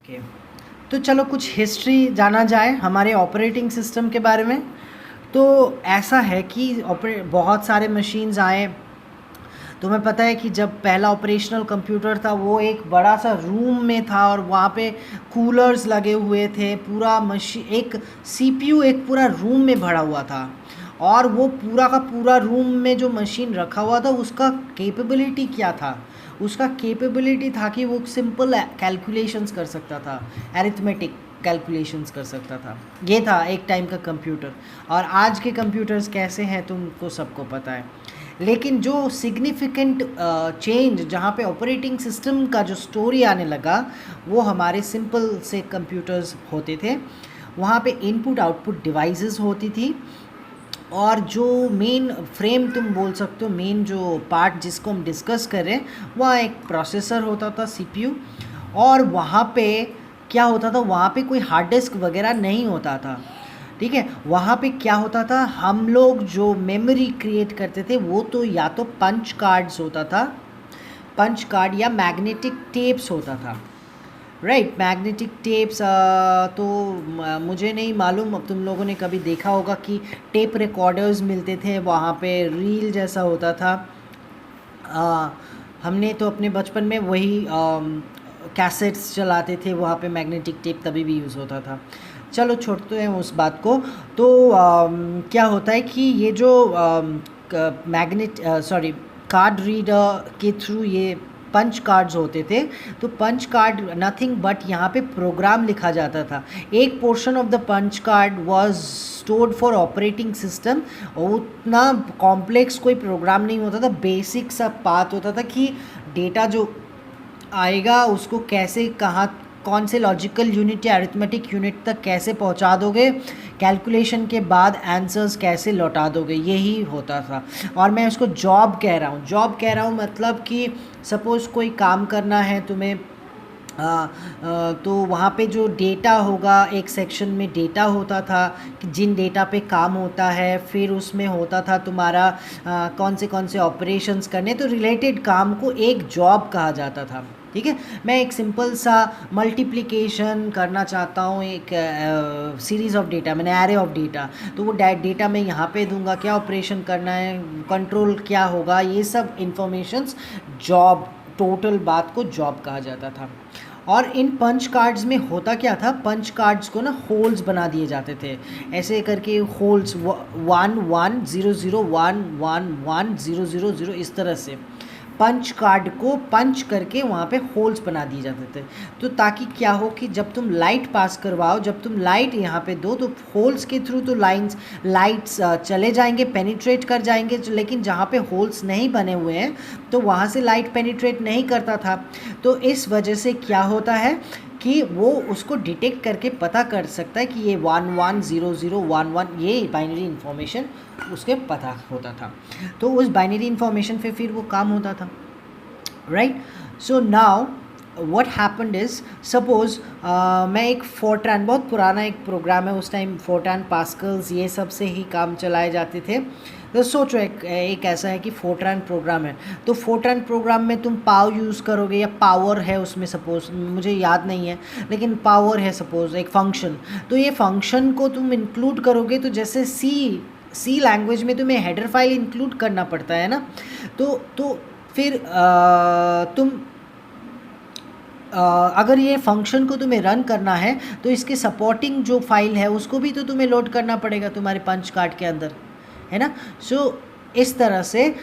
Okay, तो चलो कुछ हिस्ट्री जाना जाए हमारे ऑपरेटिंग सिस्टम के बारे में। तो ऐसा है कि बहुत सारे मशीन्स आए। तुम्हें पता है कि जब पहला ऑपरेशनल कंप्यूटर था वो एक बड़ा सा रूम में था और वहाँ पे कूलर्स लगे हुए थे। पूरा मशीन एक सीपीयू एक पूरा रूम में भरा हुआ था और वो पूरा का पूरा रूम में जो मशीन रखा हुआ था उसका कैपेबिलिटी क्या था? उसका कैपेबिलिटी था कि वो सिंपल कैलकुलेशंस कर सकता था, एरिथमेटिक कैलकुलेशंस कर सकता था। ये था एक टाइम का कंप्यूटर। और आज के कंप्यूटर्स कैसे हैं तुमको सबको पता है। लेकिन जो सिग्निफिकेंट चेंज जहाँ पे ऑपरेटिंग सिस्टम का जो स्टोरी आने लगा वो हमारे सिंपल से कंप्यूटर्स होते थे। वहाँ पे इनपुट आउटपुट डिवाइसेस होती थी और जो मेन फ्रेम तुम बोल सकते हो, मेन जो पार्ट जिसको हम डिस्कस कर रहे हैं वह एक प्रोसेसर होता था, सीपीयू। और वहाँ पे क्या होता था, वहाँ पे कोई हार्ड डिस्क वगैरह नहीं होता था। ठीक है, वहाँ पे क्या होता था, हम लोग जो मेमोरी क्रिएट करते थे वो तो या तो पंच कार्ड्स होता था, पंच कार्ड, या मैग्नेटिक टेप्स होता था। Right, magnetic tapes. तो मुझे नहीं मालूम, अब तुम लोगों ने कभी देखा होगा कि टेप रिकॉर्डर्स मिलते थे, वहाँ पे रील जैसा होता था। हमने तो अपने बचपन में वही कैसेट्स चलाते थे, वहाँ पे मैग्नेटिक टेप तभी भी यूज़ होता था। चलो छोड़ते हैं उस बात को। तो क्या होता है कि ये जो कार्ड रीडर के थ्रू ये पंच कार्ड्स होते थे, तो पंच कार्ड नथिंग बट यहाँ पे प्रोग्राम लिखा जाता था। एक portion of the punch card was stored for operating system. और उतना कॉम्प्लेक्स कोई प्रोग्राम नहीं होता था, बेसिक सा बात होता था कि डेटा जो आएगा उसको कैसे, कहाँ, कौन से लॉजिकल यूनिट या अरिथमेटिक यूनिट तक कैसे पहुंचा दोगे, कैलकुलेशन के बाद आंसर्स कैसे लौटा दोगे, यही होता था। और मैं उसको जॉब कह रहा हूँ, जॉब कह रहा हूँ मतलब कि सपोज़ कोई काम करना है तुम्हें, तो वहाँ पे जो डेटा होगा, एक सेक्शन में डेटा होता था कि जिन डेटा पे काम होता है, फिर उसमें होता था तुम्हारा कौन से ऑपरेशंस करने, तो रिलेटेड काम को एक जॉब कहा जाता था। ठीक है, मैं एक सिंपल सा मल्टीप्लिकेशन करना चाहता हूँ, एक सीरीज़ ऑफ डेटा, मैंने एरे ऑफ डेटा, तो वो डेटा मैं यहाँ पे दूंगा, क्या ऑपरेशन करना है, कंट्रोल क्या होगा, ये सब इंफॉर्मेशंस जॉब, टोटल बात को जॉब कहा जाता था। और इन पंच कार्ड्स में होता क्या था, पंच कार्ड्स को ना होल्स बना दिए जाते थे, ऐसे करके होल्स 1 1 0 0 1 1 1 0 0 0 इस तरह से पंच कार्ड को पंच करके वहाँ पे होल्स बना दिए जाते थे। तो ताकि क्या हो कि जब तुम लाइट पास करवाओ, जब तुम लाइट यहाँ पे दो तो होल्स के थ्रू तो लाइट्स चले जाएंगे, पेनिट्रेट कर जाएंगे, लेकिन जहाँ पे होल्स नहीं बने हुए हैं तो वहाँ से लाइट पेनिट्रेट नहीं करता था। तो इस वजह से क्या होता है कि वो उसको डिटेक्ट करके पता कर सकता है कि ये 110011, ये बाइनरी इन्फॉर्मेशन उसके पता होता था। तो उस बाइनरी इन्फॉर्मेशन पे फिर वो काम होता था। Right, so now what happened is, suppose मैं एक फोर्ट्रान, बहुत पुराना एक प्रोग्राम है, उस टाइम फोर्ट्रान, पास्कल्स, ये सब से ही काम चलाए जाते थे। तो सोचो एक ऐसा है कि फोर्ट्रान प्रोग्राम है, तो फोर्ट्रान प्रोग्राम में तुम पाव यूज़ करोगे या पावर है उसमें, सपोज मुझे याद नहीं है लेकिन पावर है सपोज एक फंक्शन, तो ये फंक्शन को तुम इंक्लूड करोगे, तो जैसे सी लैंग्वेज में तुम्हें हेडर फाइल इंक्लूड करना पड़ता है ना। तो फिर तुम अगर ये फंक्शन को तुम्हें रन करना है तो इसके सपोर्टिंग जो फाइल है उसको भी तो तुम्हें लोड करना पड़ेगा तुम्हारे पंच कार्ड के अंदर, है ना। सो इस तरह से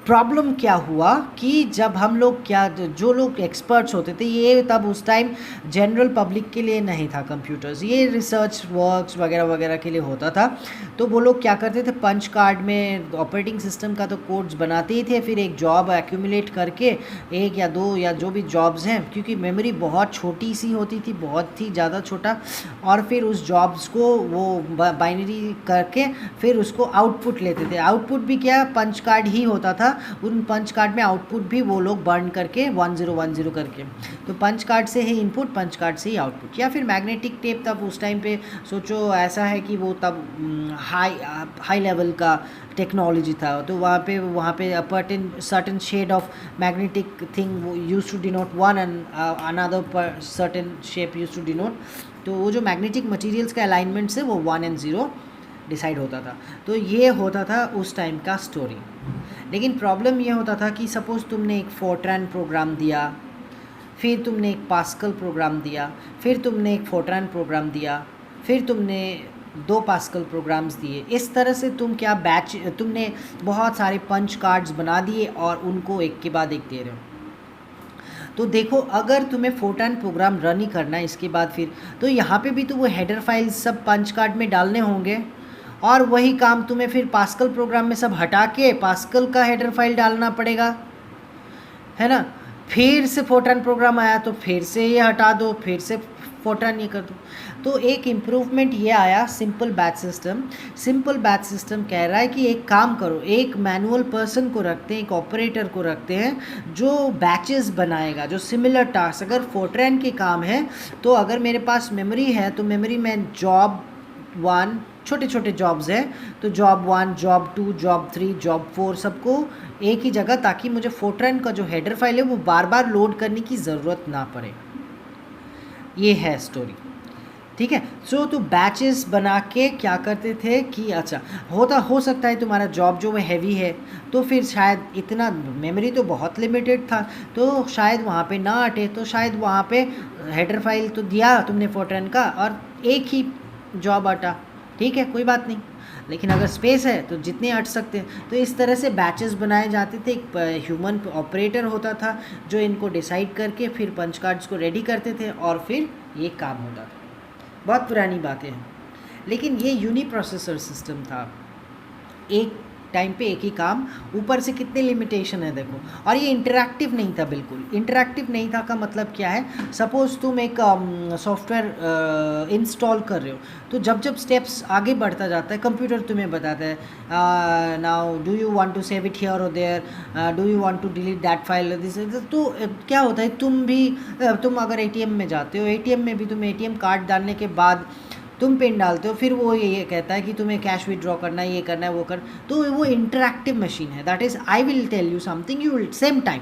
प्रॉब्लम क्या हुआ कि जब हम लोग, क्या जो लोग एक्सपर्ट्स होते थे, ये तब उस टाइम जनरल पब्लिक के लिए नहीं था कंप्यूटर्स, ये रिसर्च वर्क्स वगैरह वगैरह के लिए होता था। तो वो लोग क्या करते थे, पंच कार्ड में ऑपरेटिंग सिस्टम का तो कोड्स बनाते ही थे, फिर एक जॉब एक्यूमुलेट करके, एक या दो या जो भी जॉब्स हैं, क्योंकि मेमोरी बहुत छोटी सी होती थी, बहुत ही ज़्यादा छोटा, और फिर उस जॉब्स को वो बाइनरी करके फिर उसको आउटपुट लेते थे। आउटपुट भी क्या, पंच कार्ड ही होता था, उन पंच कार्ड में आउटपुट भी वो लोग बर्न करके 1010 करके, तो पंच कार्ड से ही इनपुट, पंच कार्ड से ही आउटपुट। या फिर मैग्नेटिक टेप, तब उस टाइम पे सोचो ऐसा है कि वो तब हाई लेवल का टेक्नोलॉजी था, तो वहाँ पे certain shade of magnetic thing use to denote one and another certain shape use to denote, तो वो जो मैग्नेटिक मटेरियल्स का अलाइनमेंट से वो 1 और 0 डिसाइड होता था। तो ये होता था उस टाइम का स्टोरी। लेकिन प्रॉब्लम ये होता था कि सपोज़ तुमने एक फोर्ट्रान प्रोग्राम दिया, फिर तुमने एक पास्कल प्रोग्राम दिया, फिर तुमने एक फोर्ट्रान प्रोग्राम दिया, फिर तुमने 2 पास्कल प्रोग्राम्स दिए। इस तरह से तुमने बहुत सारे पंच कार्ड्स बना दिए और उनको एक के बाद एक दे रहे हो। तो देखो, अगर तुम्हें फोर्ट्रान प्रोग्राम रन ही करना है इसके बाद फिर, तो यहाँ पे भी तो वो हेडर फाइल्स सब पंच कार्ड में डालने होंगे, और वही काम तुम्हें फिर पास्कल प्रोग्राम में सब हटा के पास्कल का हेडर फाइल डालना पड़ेगा, है ना। फिर से फोर्ट्रान प्रोग्राम आया तो फिर से ये हटा दो, फिर से फोर्ट्रान ये कर दो। तो एक इम्प्रूवमेंट ये आया simple batch system. Simple batch system कह रहा है कि एक काम करो, एक मैनुअल पर्सन को रखते हैं, एक ऑपरेटर को रखते हैं जो बैचेस बनाएगा, जो सिमिलर टास्क। अगर फोर्ट्रान के काम है तो अगर मेरे पास मेमोरी है तो मेमोरी में जॉब 1 छोटे छोटे जॉब्स हैं, तो जॉब 1, जॉब 2, जॉब 3, जॉब 4 सबको एक ही जगह, ताकि मुझे फोर्ट्रान का जो हेडर फाइल है वो बार बार लोड करने की ज़रूरत ना पड़े। ये है स्टोरी, ठीक है। सो तो बैचेस बना के क्या करते थे कि अच्छा हो सकता है तुम्हारा जॉब जो है हैवी है, तो फिर शायद इतना मेमोरी तो बहुत लिमिटेड था, तो शायद वहाँ पे ना अटे, तो शायद वहाँ पे हेडर फाइल तो दिया तुमने फोर्ट्रान का और एक ही जॉब अटा, ठीक है, कोई बात नहीं। लेकिन अगर स्पेस है तो जितने अट सकते हैं। तो इस तरह से बैचेस बनाए जाते थे। एक ह्यूमन ऑपरेटर होता था जो इनको डिसाइड करके फिर पंच कार्ड्स को रेडी करते थे और फिर ये काम होता था। बहुत पुरानी बातें हैं, लेकिन ये यूनिप्रोसेसर सिस्टम था, एक टाइम पे एक ही काम, ऊपर से कितने लिमिटेशन है देखो। और ये इंटरैक्टिव नहीं था, बिल्कुल इंटरैक्टिव नहीं था। का मतलब क्या है, सपोज़ तुम एक सॉफ्टवेयर इंस्टॉल कर रहे हो, तो जब जब स्टेप्स आगे बढ़ता जाता है कंप्यूटर तुम्हें बताता है, now do you want to save it here और there, do you want to delete that file this. तो क्या होता है, तुम अगर एटीएम में जाते हो, एटीएम में भी तुम एटीएम कार्ड डालने के बाद तुम पिन डालते हो, फिर वो ये कहता है कि तुम्हें कैश विड्रॉ करना है, ये करना है, वो कर। तो वो इंटरैक्टिव मशीन है। That is I will tell you something, you will same time.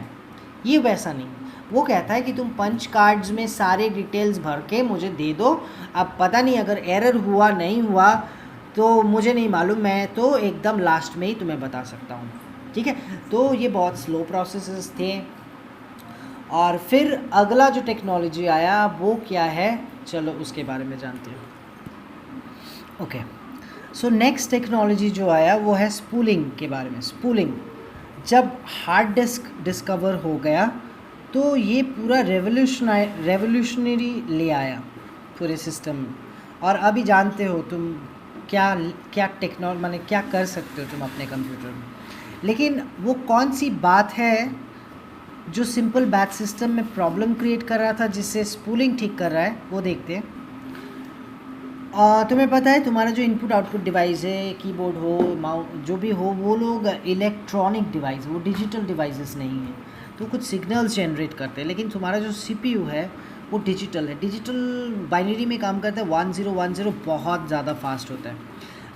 ये वैसा नहीं, वो कहता है कि तुम पंच कार्ड्स में सारे डिटेल्स भर के मुझे दे दो। अब पता नहीं अगर एरर हुआ नहीं हुआ तो मुझे नहीं मालूम, मैं तो एकदम लास्ट में ही तुम्हें बता सकता हूँ, ठीक है। तो ये बहुत स्लो प्रोसेसेस थे। और फिर अगला जो टेक्नोलॉजी आया वो क्या है, चलो उसके बारे में जानते हैं। ओके, सो नेक्स्ट टेक्नोलॉजी जो आया वो है स्पूलिंग के बारे में। स्पूलिंग, जब हार्ड डिस्क डिस्कवर हो गया तो ये पूरा रेवोल्यूशनरी ले आया पूरे सिस्टम में। और अभी जानते हो तुम क्या टेक्नोलॉजी माने क्या कर सकते हो तुम अपने कंप्यूटर में। लेकिन वो कौन सी बात है जो सिंपल बैच सिस्टम में प्रॉब्लम क्रिएट कर रहा था, जिससे स्पूलिंग ठीक कर रहा है, वो देखते हैं। तुम्हें पता है तुम्हारा जो इनपुट आउटपुट डिवाइस है, कीबोर्ड हो, माउस जो भी हो, वो लोग इलेक्ट्रॉनिक डिवाइस, वो डिजिटल डिवाइसेस नहीं है, तो कुछ सिग्नल्स जनरेट करते हैं। लेकिन तुम्हारा जो सीपीयू है वो डिजिटल है, डिजिटल बाइनरी में काम करता है। 1010 बहुत ज़्यादा फास्ट होता है।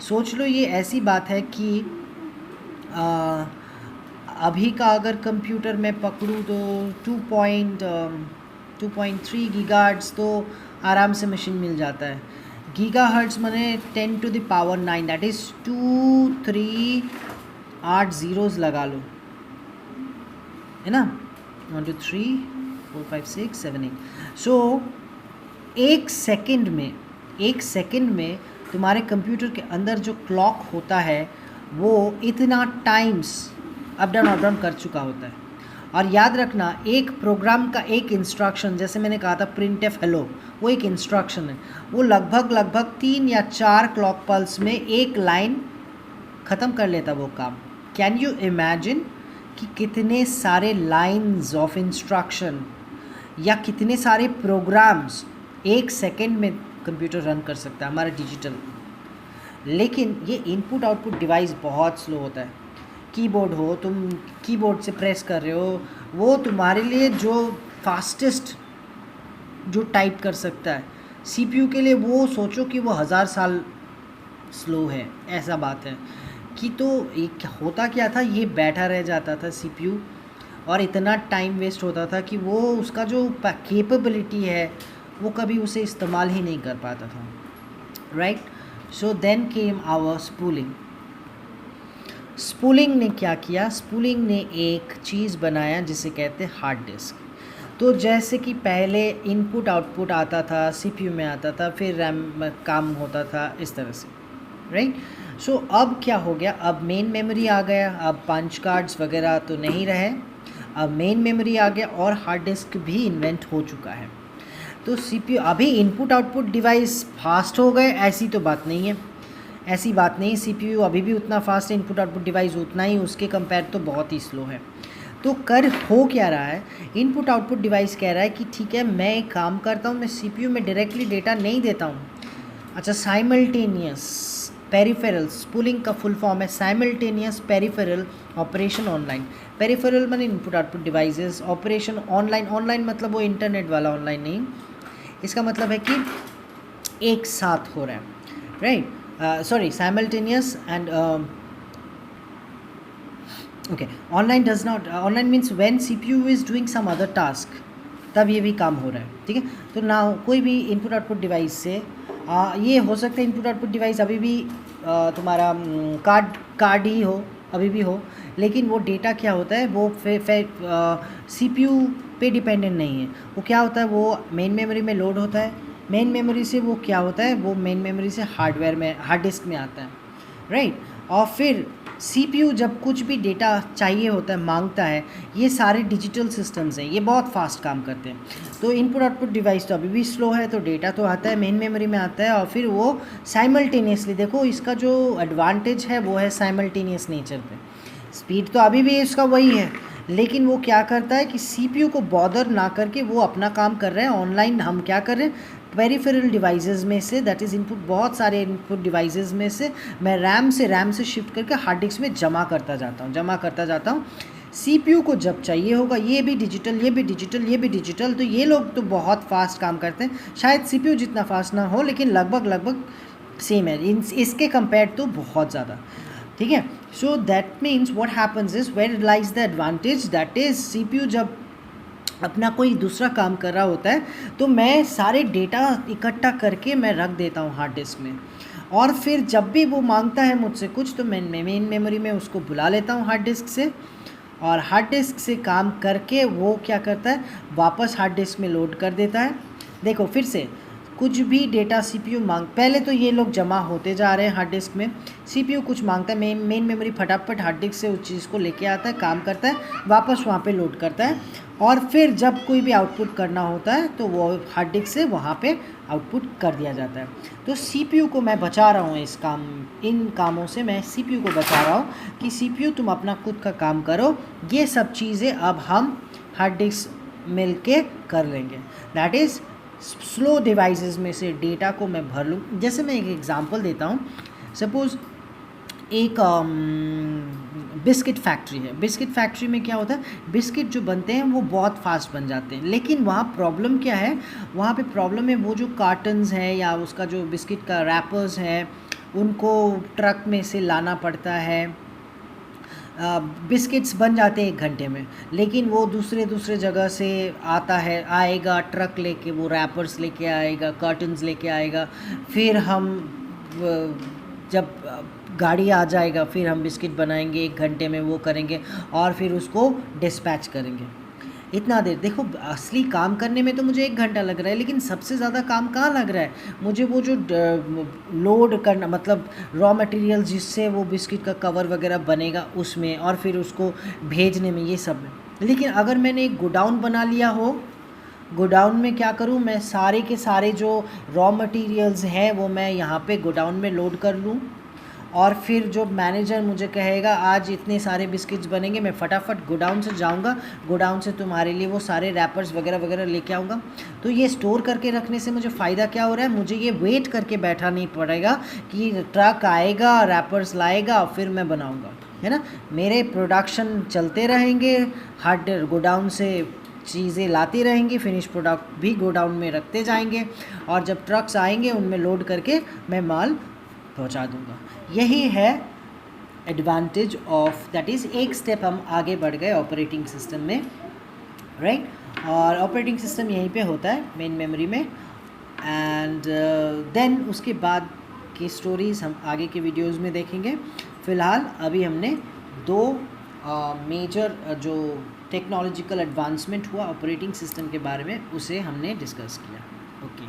सोच लो ये ऐसी बात है कि अभी का अगर कंप्यूटर में पकड़ूँ तो 2.3 गीगाहर्ट्ज़ तो आराम से मशीन मिल जाता है। गीगाहर्ट्ज़ माने 10⁻⁹, दैट इज़ 2, 3, 8 ज़ीरोज़ लगा लो, है ना। 1 2 3 4 5 6 7 8। सो एक सेकंड में तुम्हारे कंप्यूटर के अंदर जो क्लॉक होता है वो इतना टाइम्स अप डाउन कर चुका होता है। और याद रखना, एक प्रोग्राम का एक इंस्ट्रक्शन, जैसे मैंने कहा था printf हेलो, वो एक इंस्ट्रक्शन है। वो लगभग 3 या 4 क्लॉक पल्स में एक लाइन ख़त्म कर लेता वो काम। कैन यू इमेजिन कि कितने सारे लाइन्स ऑफ इंस्ट्रक्शन या कितने सारे प्रोग्राम्स एक सेकेंड में कंप्यूटर रन कर सकता है हमारा डिजिटल। लेकिन ये इनपुट आउटपुट डिवाइस बहुत स्लो होता है। कीबोर्ड हो, तुम कीबोर्ड से प्रेस कर रहे हो, वो तुम्हारे लिए जो फास्टेस्ट जो टाइप कर सकता है, सीपीयू के लिए वो सोचो कि वो 1000 साल स्लो है, ऐसा बात है कि तो एक होता क्या था, ये बैठा रह जाता था सीपीयू और इतना टाइम वेस्ट होता था कि वो उसका जो कैपेबिलिटी है वो कभी उसे इस्तेमाल ही नहीं कर पाता था, right. So then came our spooling. Spooling ने क्या किया, स्पूलिंग ने एक चीज़ बनाया जिसे कहते हैं हार्ड डिस्क। तो जैसे कि पहले इनपुट आउटपुट आता था, सीपीयू में आता था, फिर रैम में काम होता था, इस तरह से, राइट। सो अब क्या हो गया, अब मेन मेमोरी आ गया, अब पंच कार्ड्स वगैरह तो नहीं रहे, अब मेन मेमोरी आ गया और हार्ड डिस्क भी इन्वेंट हो चुका है। तो सीपीयू अभी इनपुट आउटपुट डिवाइस फास्ट हो गए, ऐसी तो बात नहीं है, ऐसी बात नहीं, सीपीयू अभी भी उतना फास्ट है, इनपुट आउटपुट डिवाइस उतना ही, उसके कंपेयर तो बहुत ही स्लो है। तो कर हो क्या रहा है, इनपुट आउटपुट डिवाइस कह रहा है कि ठीक है मैं एक काम करता हूँ, मैं सीपीयू में डायरेक्टली डेटा नहीं देता हूँ। अच्छा, साइमल्टेनियस पेरिफेरल, स्पूलिंग का फुल फॉर्म है simultaneous peripheral operation online. Peripheral माने input output devices, operation online, online मतलब वो इंटरनेट वाला ऑनलाइन नहीं, इसका मतलब है कि एक साथ हो रहा है, right. Sorry, simultaneous and okay, online does not, online means when CPU is doing some other task, तब ये भी काम हो रहा है, ठीक है। तो ना कोई भी इनपुट आउटपुट डिवाइस से ये हो सकता है, इनपुट आउटपुट डिवाइस अभी भी तुम्हारा कार्ड ही हो, अभी भी हो, लेकिन वो डेटा क्या होता है, वो सीपीयू पे डिपेंडेंट नहीं है, वो क्या होता है, वो मेन मेमोरी में लोड होता है, मेन मेमोरी से वो क्या होता है, वो मेन मेमोरी से हार्डवेयर में, हार्ड डिस्क में आता है, राइट। और फिर सीपीयू जब कुछ भी डेटा चाहिए होता है, मांगता है, ये सारे डिजिटल सिस्टम्स हैं, ये बहुत फास्ट काम करते हैं। तो इनपुट आउटपुट डिवाइस तो अभी भी स्लो है, तो डेटा तो आता है, मेन मेमोरी में आता है, और फिर वो साइमल्टेनियसली, देखो इसका जो एडवांटेज है वो है साइमल्टेनियस नेचर पे। स्पीड तो अभी भी इसका वही है, लेकिन वो क्या करता है कि सीपीयू को बॉदर ना करके वो अपना काम कर रहे हैं ऑनलाइन, हम क्या कर रहे हैं, पेरिफेरल डिवाइसेस में से, दैट इज़ इनपुट, बहुत सारे इनपुट डिवाइसेस में से मैं रैम से शिफ्ट करके हार्ड डिस्क में जमा करता जाता हूँ। सीपीयू को जब चाहिए होगा, ये भी डिजिटल, ये भी डिजिटल, ये भी डिजिटल, तो ये लोग तो बहुत फास्ट काम करते हैं, शायद सीपीयू जितना फास्ट ना हो, लेकिन लगभग सेम है, इसके कंपेयर तो बहुत ज़्यादा, ठीक है। So that means what happens is, where lies the advantage, that is CPU जब अपना कोई दूसरा काम कर रहा होता है तो मैं सारे डेटा इकट्ठा करके मैं रख देता हूँ हार्ड डिस्क में, और फिर जब भी वो मांगता है मुझसे कुछ तो मैं मेन मेमोरी में उसको बुला लेता हूँ हार्ड डिस्क से, और हार्ड डिस्क से काम करके वो क्या करता है, वापस हार्ड डिस्क में लोड कर देता है। देखो फिर से, कुछ भी डेटा सीपीयू पहले तो ये लोग जमा होते जा रहे हैं हार्ड डिस्क में, सीपीयू कुछ मांगता है, मेन मेमोरी फटाफट हार्ड डिस्क से उस चीज़ को लेके आता है, काम करता है, वापस वहाँ पे लोड करता है, और फिर जब कोई भी आउटपुट करना होता है तो वो हार्ड डिस्क से वहाँ पे आउटपुट कर दिया जाता है। तो सीपीयू को मैं बचा रहा हूँ इन कामों से, मैं सीपीयू को बचा रहा हूँ कि सीपीयू तुम अपना खुद का काम करो, ये सब चीज़ें अब हम हार्ड डिस्क मिल के कर लेंगे। दैट इज़ स्लो डिवाइसेस में से डेटा को मैं भर लूँ। जैसे मैं एक एग्जांपल देता हूँ, सपोज़ एक बिस्किट फैक्ट्री है, बिस्किट फैक्ट्री में क्या होता है, बिस्किट जो बनते हैं वो बहुत फास्ट बन जाते हैं, लेकिन वहाँ प्रॉब्लम क्या है, वहाँ पे प्रॉब्लम है वो जो कार्टन्स है या उसका जो बिस्किट का रैपर्स है उनको ट्रक में से लाना पड़ता है। बिस्किट्स बन जाते हैं 1 घंटे में, लेकिन वो दूसरे जगह से आएगा ट्रक लेके, वो रैपर्स लेके आएगा, कर्टन्स लेके आएगा, फिर हम जब गाड़ी आ जाएगा फिर हम बिस्किट बनाएंगे, 1 घंटे में वो करेंगे और फिर उसको डिस्पैच करेंगे। इतना देर, देखो असली काम करने में तो मुझे 1 घंटा लग रहा है, लेकिन सबसे ज़्यादा काम कहाँ लग रहा है मुझे, वो जो लोड करना, मतलब रॉ मटेरियल जिससे वो बिस्किट का कवर वगैरह बनेगा उसमें, और फिर उसको भेजने में, ये सब में। लेकिन अगर मैंने एक गोडाउन बना लिया हो, गोडाउन में क्या करूँ मैं, सारे के सारे जो रॉ मटेरियल्स हैं वो मैं यहाँ पे गोडाउन में लोड कर लूँ, और फिर जो मैनेजर मुझे कहेगा आज इतने सारे बिस्किट्स बनेंगे, मैं फटाफट गोडाउन से जाऊंगा, गोडाउन से तुम्हारे लिए वो सारे रैपर्स वगैरह लेके आऊँगा। तो ये स्टोर करके रखने से मुझे फ़ायदा क्या हो रहा है, मुझे ये वेट करके बैठा नहीं पड़ेगा कि ट्रक आएगा, रैपर्स लाएगा, फिर मैं बनाऊँगा। है ना। मेरे प्रोडक्शन चलते रहेंगे, हार्ड गोडाउन से चीज़ें लाती रहेंगी, फिनिश प्रोडक्ट भी गोडाउन में रखते जाएंगे, और जब ट्रक्स आएंगे उनमें लोड करके मैं माल पहुंचा दूंगा। यही है एडवांटेज ऑफ, दैट इज़ एक स्टेप हम आगे बढ़ गए ऑपरेटिंग सिस्टम में, राइट। और ऑपरेटिंग सिस्टम यहीं पे होता है मेन मेमोरी में, एंड देन उसके बाद की स्टोरीज़ हम आगे के वीडियोस में देखेंगे। फ़िलहाल अभी हमने दो मेजर जो टेक्नोलॉजिकल एडवांसमेंट हुआ ऑपरेटिंग सिस्टम के बारे में, उसे हमने डिस्कस किया। ओके।